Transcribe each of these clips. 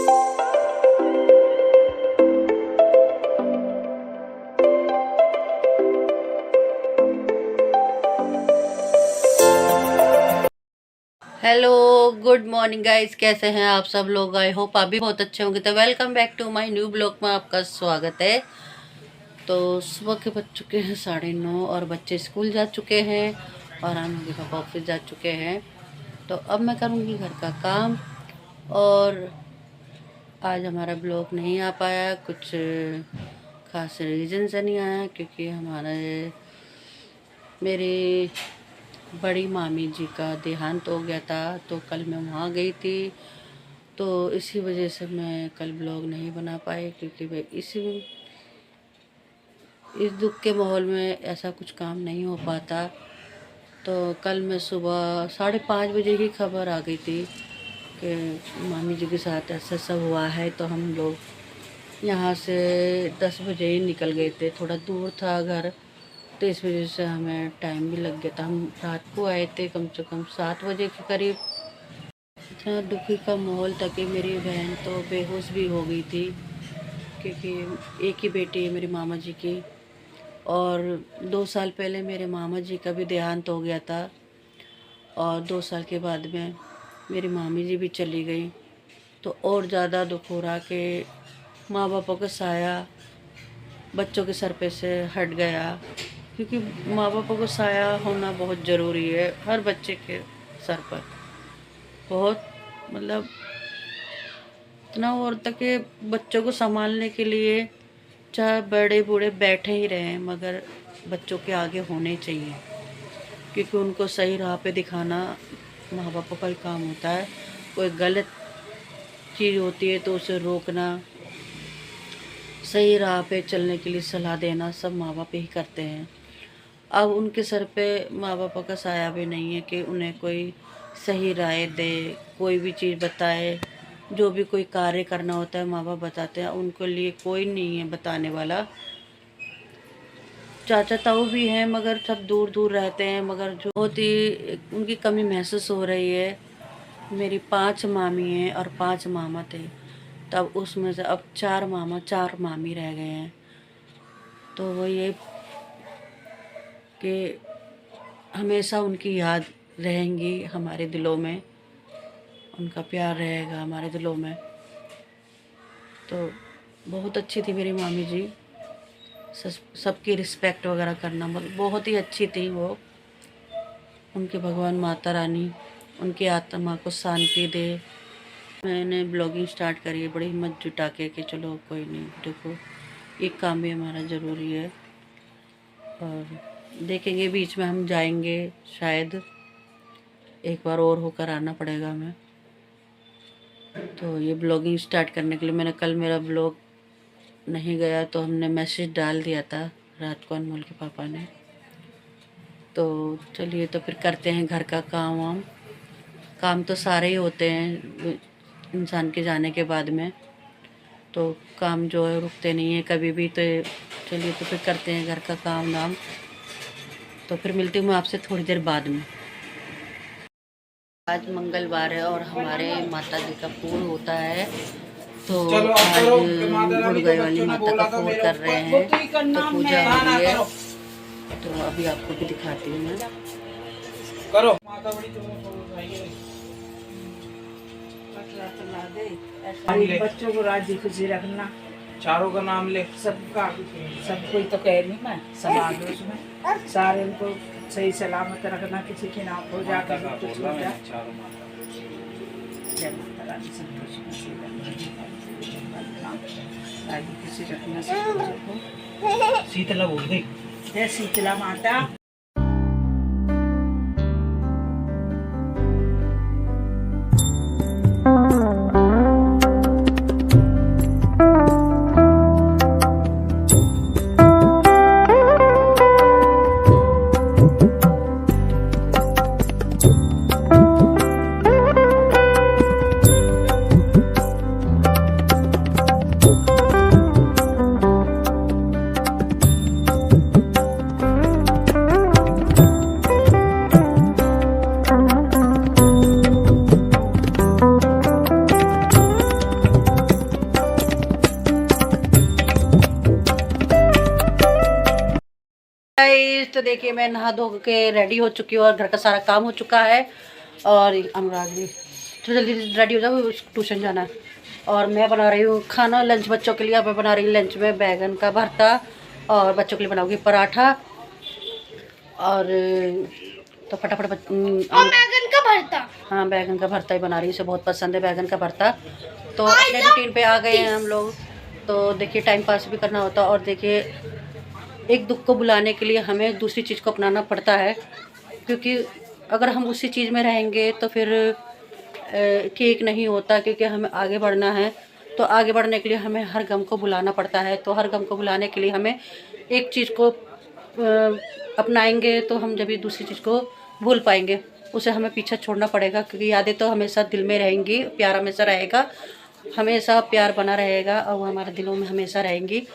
Hello, good morning guys. कैसे हैं आप सब लोग? आई होप आप भी बहुत अच्छे होंगे। तो welcome back to my new blog में आपका स्वागत है। तो सुबह के बज चुके हैं 9:30 और बच्चे स्कूल जा चुके हैं और हम लोग पापा ऑफिस जा चुके हैं। तो अब मैं करूँगी घर का काम। और आज हमारा ब्लॉग नहीं आ पाया, कुछ खास रीज़न से नहीं आया, क्योंकि मेरी बड़ी मामी जी का देहांत हो गया था। तो कल मैं वहाँ गई थी, तो इसी वजह से मैं कल ब्लॉग नहीं बना पाई, क्योंकि मैं इस दुख के माहौल में ऐसा कुछ काम नहीं हो पाता। तो कल मैं सुबह 5:30 बजे ही खबर आ गई थी कि मामी जी के साथ ऐसा सब हुआ है। तो हम लोग यहाँ से 10 बजे ही निकल गए थे, थोड़ा दूर था घर, तो इस वजह से हमें टाइम भी लग गया था। हम रात को आए थे कम से कम 7 बजे के करीब। इतना दुखी का माहौल था कि मेरी बहन तो बेहोश भी हो गई थी, क्योंकि एक ही बेटी है मेरी मामा जी की, और 2 साल पहले मेरे मामा जी का भी देहांत हो गया था। और 2 साल के बाद में मेरी मामी जी भी चली गई। तो और ज़्यादा दुख हो रहा कि माँ बापों का साया बच्चों के सर पे से हट गया, क्योंकि माँ बापों को साया होना बहुत ज़रूरी है हर बच्चे के सर पर। बहुत मतलब इतना और तक कि बच्चों को संभालने के लिए चाहे बड़े बूढ़े बैठे ही रहें, मगर बच्चों के आगे होने चाहिए, क्योंकि उनको सही राह पे दिखाना माँ बापों का ही काम होता है। कोई गलत चीज़ होती है तो उसे रोकना, सही राह पे चलने के लिए सलाह देना, सब माँ बाप ही करते हैं। अब उनके सर पे माँ बाप का साया भी नहीं है कि उन्हें कोई सही राय दे, कोई भी चीज़ बताए। जो भी कोई कार्य करना होता है माँ बाप बताते हैं, उनके लिए कोई नहीं है बताने वाला। चाचा ताऊ भी हैं, मगर सब दूर दूर रहते हैं, मगर जो बहुत ही उनकी कमी महसूस हो रही है। मेरी 5 मामी हैं और 5 मामा थे, तब उसमें से अब 4 मामा 4 मामी रह गए हैं। तो वो ये कि हमेशा उनकी याद रहेंगी हमारे दिलों में, उनका प्यार रहेगा हमारे दिलों में। तो बहुत अच्छी थी मेरी मामी जी, सबकी रिस्पेक्ट वगैरह करना बहुत ही अच्छी थी वो। उनके भगवान माता रानी उनकी आत्मा को शांति दे। मैंने ब्लॉगिंग स्टार्ट करी है बड़ी हिम्मत जुटा के कि चलो कोई नहीं, देखो एक काम भी हमारा ज़रूरी है। और देखेंगे, बीच में हम जाएंगे, शायद एक बार और होकर आना पड़ेगा हमें। तो ये ब्लॉगिंग स्टार्ट करने के लिए मैंने कल मेरा ब्लॉग नहीं गया, तो हमने मैसेज डाल दिया था रात को अनमोल के पापा ने। तो चलिए, तो फिर करते हैं घर का काम काम तो सारे ही होते हैं इंसान के जाने के बाद में, तो काम जो है रुकते नहीं है कभी भी। तो चलिए, तो फिर करते हैं घर का काम धाम। तो फिर मिलती हूँ मैं आपसे थोड़ी देर बाद में। आज मंगलवार है और हमारे माता जी का पूर होता है, तो आज गुड़गाय वाली माता का पूर कर रहे हैं, तो पूजा हो रही है। तो अभी आपको भी दिखाती हूँ मैं। करो बच्चों को राजी खुशी रखना, चारों का नाम ले, सबका सब कोई तो कह रही मैं समाज उसमें सारे उनको सही सलामत रखना, किसी की ना हो जाकर कुछ हो जाए। जय माता रानी संतोषी राजी खुशी रखना सबको। शीतला बोल गई। जय शीतला माता। गाइस तो देखिए मैं नहा धो के रेडी हो चुकी हूँ और घर का सारा काम हो चुका है। और अनुराग भी तो जल्दी रेडी हो जाओ, ट्यूशन जाना है। और मैं बना रही हूँ खाना लंच बच्चों के लिए। मैं बना रही हूँ लंच में बैगन का भरता और बच्चों के लिए बनाऊंगी पराठा। और तो फटाफट बैगन का भरता। हाँ बैगन का भरता ही बना रही हूँ, इसे बहुत पसंद है बैगन का भरता। तो अपने रूटीन पे आ गए हैं हम लोग। तो देखिए टाइम पास भी करना होता है और देखिए एक दुख को बुलाने के लिए हमें दूसरी चीज़ को अपनाना पड़ता है, क्योंकि अगर हम उसी चीज़ में रहेंगे तो फिर ठीक नहीं होता। क्योंकि हमें आगे बढ़ना है तो आगे बढ़ने के लिए हमें हर गम को बुलाना पड़ता है। तो हर गम को बुलाने के लिए हमें एक चीज़ को अपनाएंगे तो हम जब भी दूसरी चीज़ को भूल पाएंगे। उसे हमें पीछे छोड़ना पड़ेगा, क्योंकि यादें तो हमेशा दिल में रहेंगी, प्यार हमेशा रहेगा, हमेशा प्यार बना रहेगा और वो हमारे दिलों में हमेशा रहेंगी।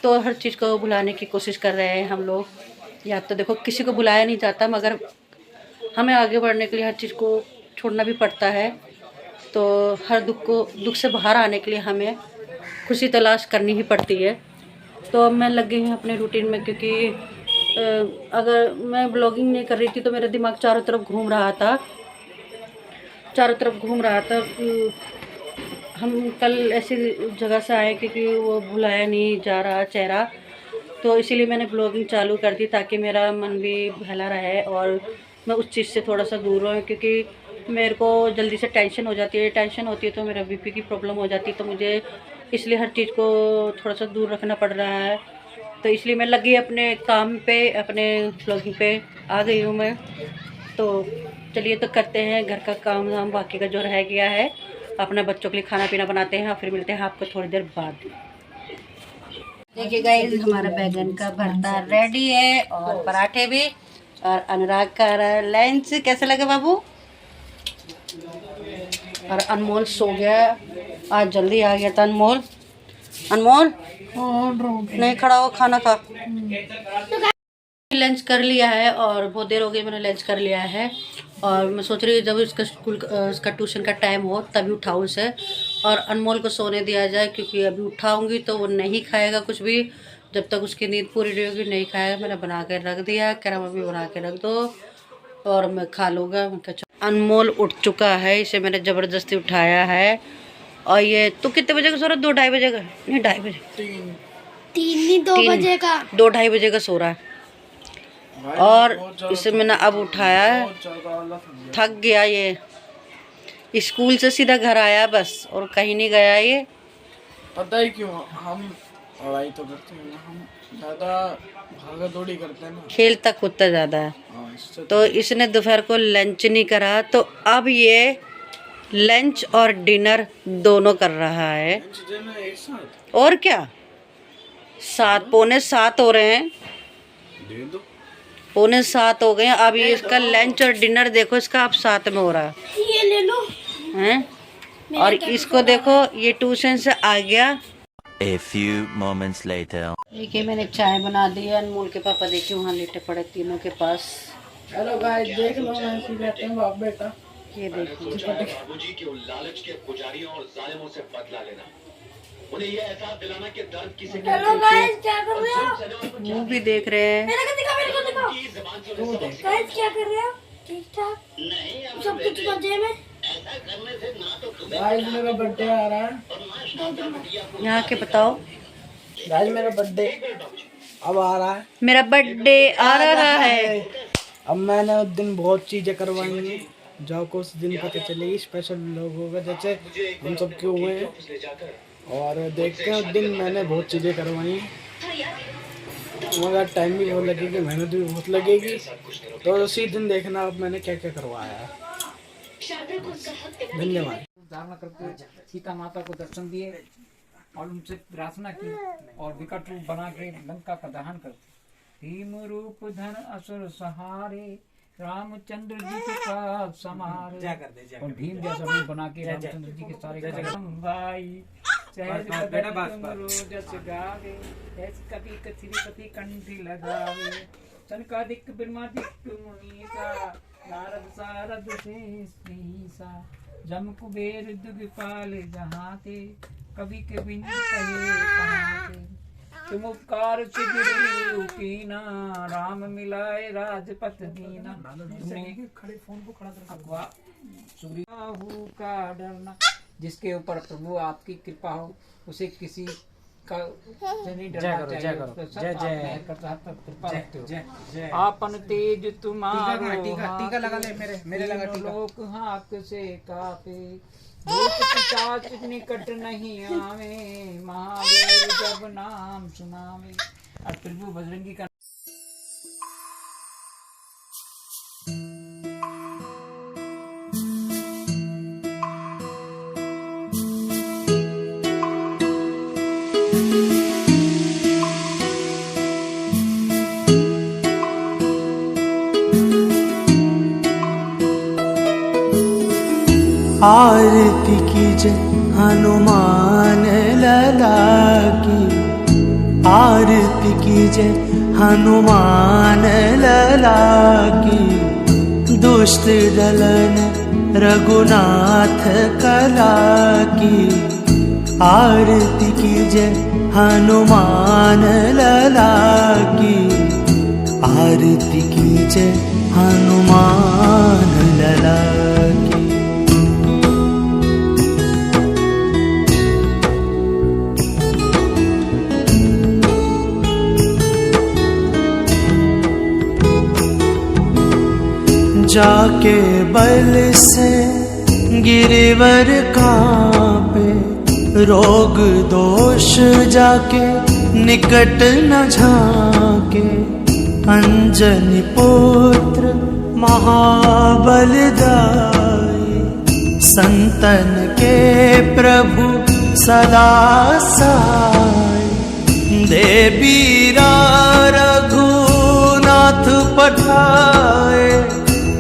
तो हर चीज़ को भुलाने की कोशिश कर रहे हैं हम लोग। या तो देखो किसी को बुलाया नहीं जाता, मगर हमें आगे बढ़ने के लिए हर चीज़ को छोड़ना भी पड़ता है। तो हर दुख से बाहर आने के लिए हमें खुशी तलाश करनी ही पड़ती है। तो मैं लग गई हूँ अपने रूटीन में, क्योंकि अगर मैं ब्लॉगिंग नहीं कर रही थी तो मेरा दिमाग चारों तरफ घूम रहा था। हम कल ऐसी जगह से आए क्योंकि वो भुलाया नहीं जा रहा चेहरा, तो इसीलिए मैंने ब्लॉगिंग चालू कर दी ताकि मेरा मन भी बहला रहे और मैं उस चीज़ से थोड़ा सा दूर रहूँ। क्योंकि मेरे को जल्दी से टेंशन हो जाती है, टेंशन होती है तो मेरा बीपी की प्रॉब्लम हो जाती है। तो मुझे इसलिए हर चीज़ को थोड़ा सा दूर रखना पड़ रहा है। तो इसलिए मैं लगी अपने काम पे, अपने ब्लॉगिंग पे आ गई हूँ मैं। तो चलिए तो करते हैं घर का काम धाम, बाकी का जो रह गया है। अपने बच्चों के लिए खाना पीना बनाते हैं और फिर मिलते हैं आपको थोड़ी देर बाद। देखिए गाइस हमारा बैगन का भरता रेडी है और पराठे भी। और अनुराग का लंच कैसा लगा बाबू? और अनमोल सो गया, आज जल्दी आ गया था अनमोल। अनमोल नहीं खड़ा हो, खाना खा। लंच कर लिया है और बहुत देर हो गई मैंने लंच कर लिया है। और मैं सोच रही हूँ जब इसका ट्यूशन का टाइम हो तभी उठाऊँ उसे और अनमोल को सोने दिया जाए, क्योंकि अभी उठाऊंगी तो वो नहीं खाएगा कुछ भी जब तक उसकी नींद पूरी नहीं होगी, नहीं खाएगा। मैंने बना के रख दिया, कह रहा मम्मी बना के रख दो और मैं खा लूँगा। अनमोल उठ चुका है, इसे मैंने ज़बरदस्ती उठाया है। और ये तो कितने बजे का सो रहा है? 2-2:30 बजे का? नहीं 2:30 बजे, 2 बजे का, 2-2:30 बजे का सो रहा है। और इसे मैंने अब उठाया है, थक गया ये। स्कूल से सीधा घर आया बस और कहीं नहीं गया ये। पता है क्यों? हम पढ़ाई तो करते हैं, हम ज़्यादा भागा दौड़ी करते हैं ना, खेलता कूदता ज़्यादा है। इससे तो इसने दोपहर को लंच नहीं करा, तो अब ये लंच और डिनर दोनों कर रहा है। एक साथ और क्या, 7:45 हो रहे हैं, दे दो। 6:45 हो गए हैं। अब ये इसका लंच और डिनर देखो, इसका अब साथ में हो रहा है। ये ले लो हैं? और इसको देखो ये ट्यूशन से आ गया। A few moments later. देखिए मैंने चाय बना दी है। अनमोल के पापा देखिए वहाँ लेटे पड़े तीनों के पास। हेलो गाइस, देख लो मैं ऐसे बैठे हूँ, बाप बेटा। ये देखिए बाबूजी के लालच के पुजारियों और जालिमों से बदला लेना, उन्हें यह एहसास दिलाना कि दर्द किसी के हेलो गाइस, क्या कर रहे हो? मूवी देख रहे हैं। मेरे को दिखाओ। गाइस क्या कर रहे हो? ठीक ठाक सब कुछ मजे में। गाइस मेरा बर्थडे आ रहा है। यहाँ के बताओ। गाइस मेरा बर्थडे अब आ रहा है। मेरा बर्थडे आ रहा है। अब मैंने उस दिन बहुत चीजें करवाई हैं जो को उस दिन पता चलेगी। स्पेशल लोगों का जैसे हम सब के हुए हैं और देखते हैं उस दिन मैंने बहुत चीजें करवाई हैं, मगर टाइम भी बहुत लगेगी, मेहनत भी बहुत लगेगी। तो उसी दिन देखना अब मैंने क्या क्या करवाया है। धन्यवाद। धारणा करके सीता माता को दर्शन दिए और उनसे प्रार्थना की और विकट रूप बना के लंका का दहन करते। भीम रूप धन असुर सहारे, रामचंद्र जी के पास समारे। और भीम जैसा रूप बना के रामचंद्र जी के सारे भाई कभी कथिपति कंठी लगावे, सनकादिक ब्रह्मादिक मुनीसा, नारद सारद शेषा, जम कुबेर दिग्पाल जहाँ थे, कभी कभी कहे कहाँ थे। तुम उपकार सिगरी कीना, राम मिलाए राजपथ दीना। तुमने सुग्रीव का डरना, जिसके ऊपर प्रभु आपकी कृपा हो उसे किसी का से नहीं डरना चाहिए। जय जय कृपा रखते हो। आपन तेज तुम्हारो टीका लगा ले, मेरे लगा टीका। लोक हाक से कापे, भूत पिशाच निकट नहीं आवे, महावीर जब नाम सुनावे। और प्रभु बजरंगी का आरती कीजे हनुमान लला की, आरती कीजे हनुमान लला की। दुष्ट दलन रघुनाथ कला की, आरती कीजे हनुमान लला की, आरती कीजे हनुमान लला की। जाके बल से गिरिवर कांपे, रोग दोष जाके निकट न झाके। अंजनी पुत्र महाबल दाई, संतन के प्रभु सदा सहाय। देवीरा रघुनाथ पठाए,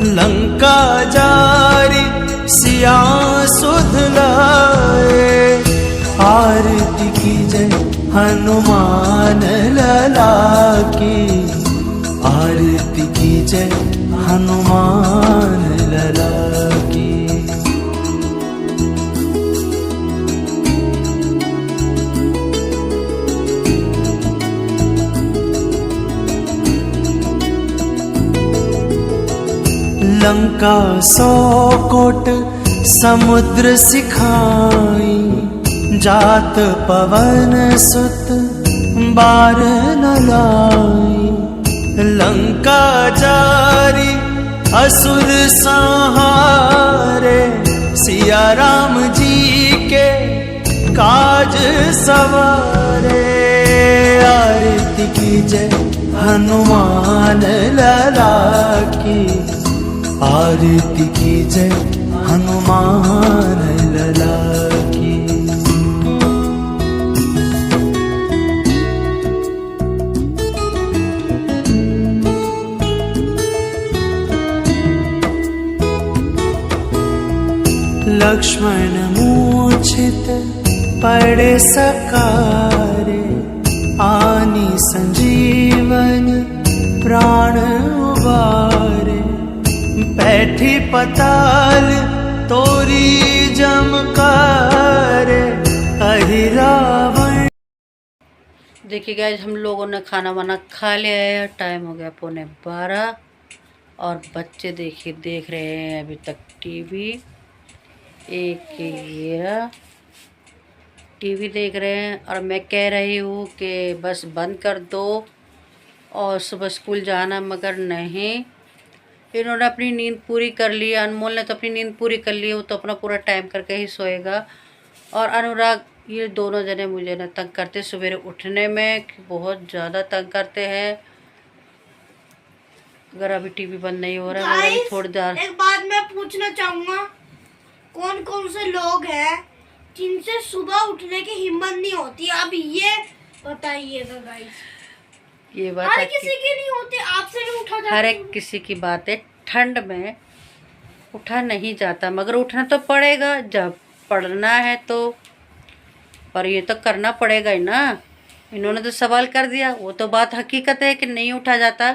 लंका जारी सिया सुध लाए। आरती कीजे हनुमान लला की, आरती कीजे हनुमान लला की। लंका 100 कोट समुद्र सिखाई, जात पवन सुत बार न लाई। लंका जारी असुर संहारे, सिया राम जी के काज सवारे। आरती कीजे हनुमान लला की, आरती कीजे हनुमान लला की। लक्ष्मण मूर्छित पड़े सकारे, आनी संजीवन प्राण उबारे। बैठी पताल तोरी जमकारे, कही रावण। देखिए गाइस, हम लोगों ने खाना वाना खा लिया है। टाइम हो गया 12:15 और बच्चे देखिए देख रहे हैं अभी तक टीवी। एक ये टीवी देख रहे हैं और मैं कह रही हूँ कि बस बंद कर दो और सुबह स्कूल जाना, मगर नहीं। इन्होंने अपनी नींद पूरी कर ली, अनमोल ने तो अपनी नींद पूरी कर ली, वो तो अपना पूरा टाइम करके ही सोएगा। और अनुराग, ये दोनों जने मुझे ना तंग करते सवेरे उठने में, बहुत ज़्यादा तंग करते हैं। अगर अभी टीवी बंद नहीं हो रहा है, मगर थोड़ी देर। एक बात मैं पूछना चाहूँगा, कौन कौन से लोग हैं जिनसे सुबह उठने की हिम्मत नहीं होती? अब ये बताइएगा गाइस। ये बात हर किसी की नहीं होती, आपसे नहीं उठा जाता। हर एक किसी की बात है। ठंड में उठा नहीं जाता, मगर उठना तो पड़ेगा जब पढ़ना है तो। पर ये तो करना पड़ेगा ही ना। इन्होंने तो सवाल कर दिया, वो तो बात हकीकत है कि नहीं उठा जाता,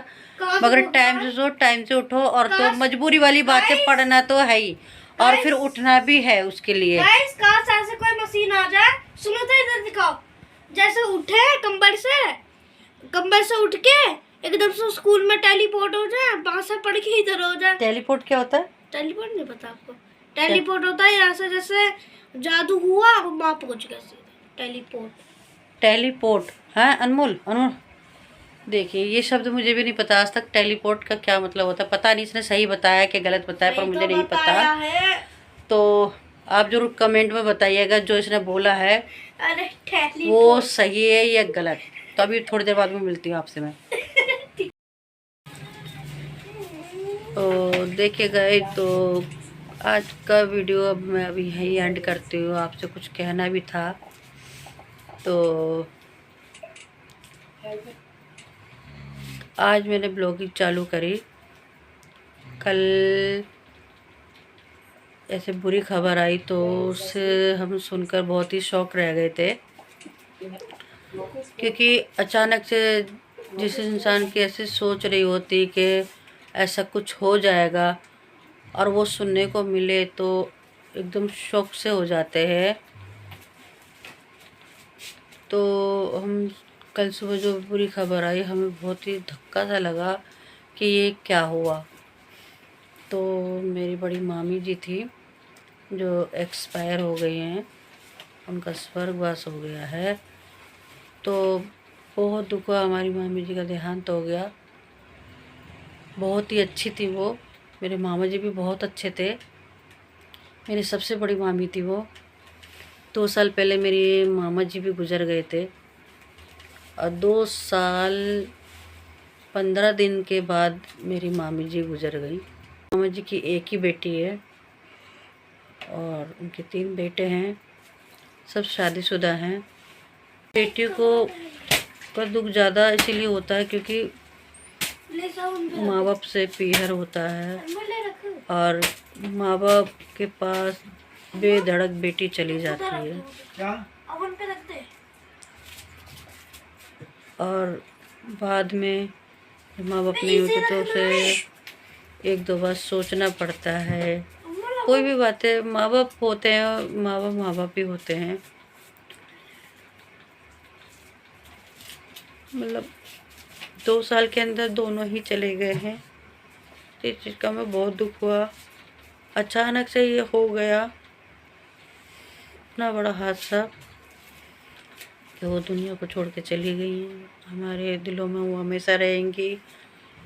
मगर टाइम से सो टाइम से उठो। और तो मजबूरी वाली बात है, पढ़ना तो है ही और फिर उठना भी है उसके लिए। गाइस, काश ऐसे कोई मशीन आ जाए। सुनो तो इधर दिखाओ, जैसे उठे कंबल से एकदम से स्कूल में टेलीपोर्ट हो जाए, वहां से पढ़ के इधर हो जाए। टेलीपोर्ट क्या होता है? टेलीपोर्ट नहीं पता आपको? टेलीपोर्ट होता है यहाँ से जैसे जादू हुआ और वहां पहुंच गए सीधे। टेलीपोर्ट। टेलीपोर्ट है अनमोल। अनमोल देखिए, ये शब्द मुझे भी नहीं पता आज तक, टेलीपोर्ट का क्या मतलब होता है पता नहीं। इसने सही बताया कि गलत बताया, पर मुझे नहीं पता। तो आप जरूर कमेंट में बताइएगा जो इसने बोला है अरे वो सही है या गलत। तो अभी थोड़ी देर बाद में मिलती हूँ आपसे मैं। तो देखिए गए, तो आज का वीडियो अब मैं अभी यहीं एंड करती हूँ। आपसे कुछ कहना भी था, तो आज मैंने ब्लॉगिंग चालू करी। कल ऐसे बुरी खबर आई तो उससे हम सुनकर बहुत ही शॉक रह गए थे, क्योंकि अचानक से जिस इंसान की ऐसी सोच रही होती कि ऐसा कुछ हो जाएगा और वो सुनने को मिले तो एकदम शॉक से हो जाते हैं। तो हम कल सुबह जो बुरी खबर आई, हमें बहुत ही धक्का सा लगा कि ये क्या हुआ। तो मेरी बड़ी मामी जी थी जो एक्सपायर हो गई हैं, उनका स्वर्गवास हो गया है। तो बहुत दुख हुआ, हमारी मामी जी का देहांत हो गया। बहुत ही अच्छी थी वो। मेरे मामा जी भी बहुत अच्छे थे। मेरी सबसे बड़ी मामी थी वो। 2 साल पहले मेरे मामा जी भी गुजर गए थे और 2 साल 15 दिन के बाद मेरी मामी जी गुजर गई। मामा जी की एक ही बेटी है और उनके 3 बेटे हैं, सब शादीशुदा हैं। बेटी को का दुख ज़्यादा इसीलिए होता है क्योंकि माँ बाप से पीहर होता है और माँ बाप के पास बेधड़क बेटी चली जाती है और बाद में माँ बाप नहीं होते तो उसे 1-2 बार सोचना पड़ता है। कोई भी बातें, माँ बाप होते हैं, माँ बाप ही होते हैं। मतलब 2 साल के अंदर दोनों ही चले गए हैं। तो इस चीज़ का मैं बहुत दुख हुआ। अचानक से ये हो गया, इतना बड़ा हादसा कि वो दुनिया को छोड़ के चली गई हैं। हमारे दिलों में वो हमेशा रहेंगी।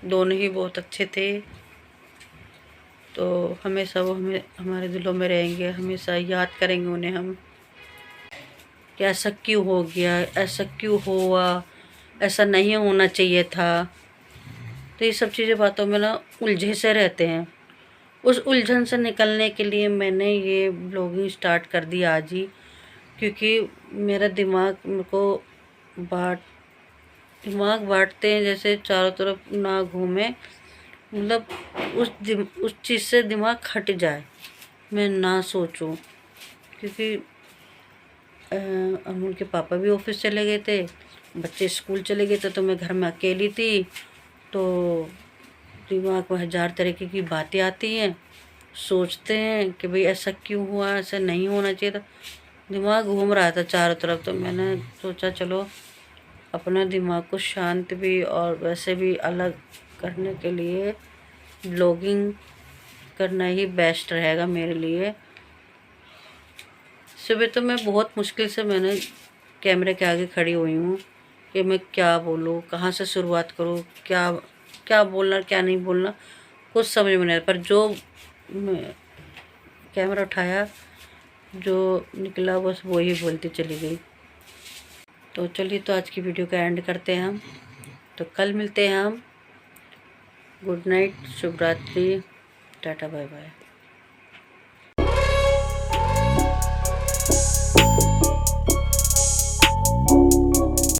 दोनों ही बहुत अच्छे थे, तो हमेशा वो हमारे दिलों में रहेंगे। हमेशा याद करेंगे उन्हें हम कि ऐसा क्यों हो गया, ऐसा क्यों हुआ, ऐसा नहीं होना चाहिए था। तो ये सब चीज़ें बातों में ना उलझे से रहते हैं। उस उलझन से निकलने के लिए मैंने ये ब्लॉगिंग स्टार्ट कर दी आज ही, क्योंकि मेरा दिमाग मेरे को दिमाग बांटते हैं जैसे चारों तरफ ना घूमे। मतलब उस चीज़ से दिमाग हट जाए, मैं ना सोचूं। क्योंकि अमूल के पापा भी ऑफिस चले गए थे, बच्चे स्कूल चले गए थे, तो मैं घर में अकेली थी। तो दिमाग में 1000 तरीके की बातें आती हैं। सोचते हैं कि भाई ऐसा क्यों हुआ, ऐसा नहीं होना चाहिए था। दिमाग घूम रहा था चारों तरफ। तो मैंने सोचा चलो अपना दिमाग को शांत भी और वैसे भी अलग करने के लिए ब्लॉगिंग करना ही बेस्ट रहेगा मेरे लिए। सुबह तो मैं बहुत मुश्किल से मैंने कैमरे के आगे खड़ी हुई हूँ कि मैं क्या बोलूँ, कहाँ से शुरुआत करूँ, क्या बोलना क्या नहीं बोलना, कुछ समझ में नहीं आया। पर जो मैं कैमरा उठाया, जो निकला बस वो ही बोलती चली गई। तो चलिए, तो आज की वीडियो का एंड करते हैं हम। तो कल मिलते हैं हम। गुड नाइट, शुभ रात्रि, टाटा बाय बाय।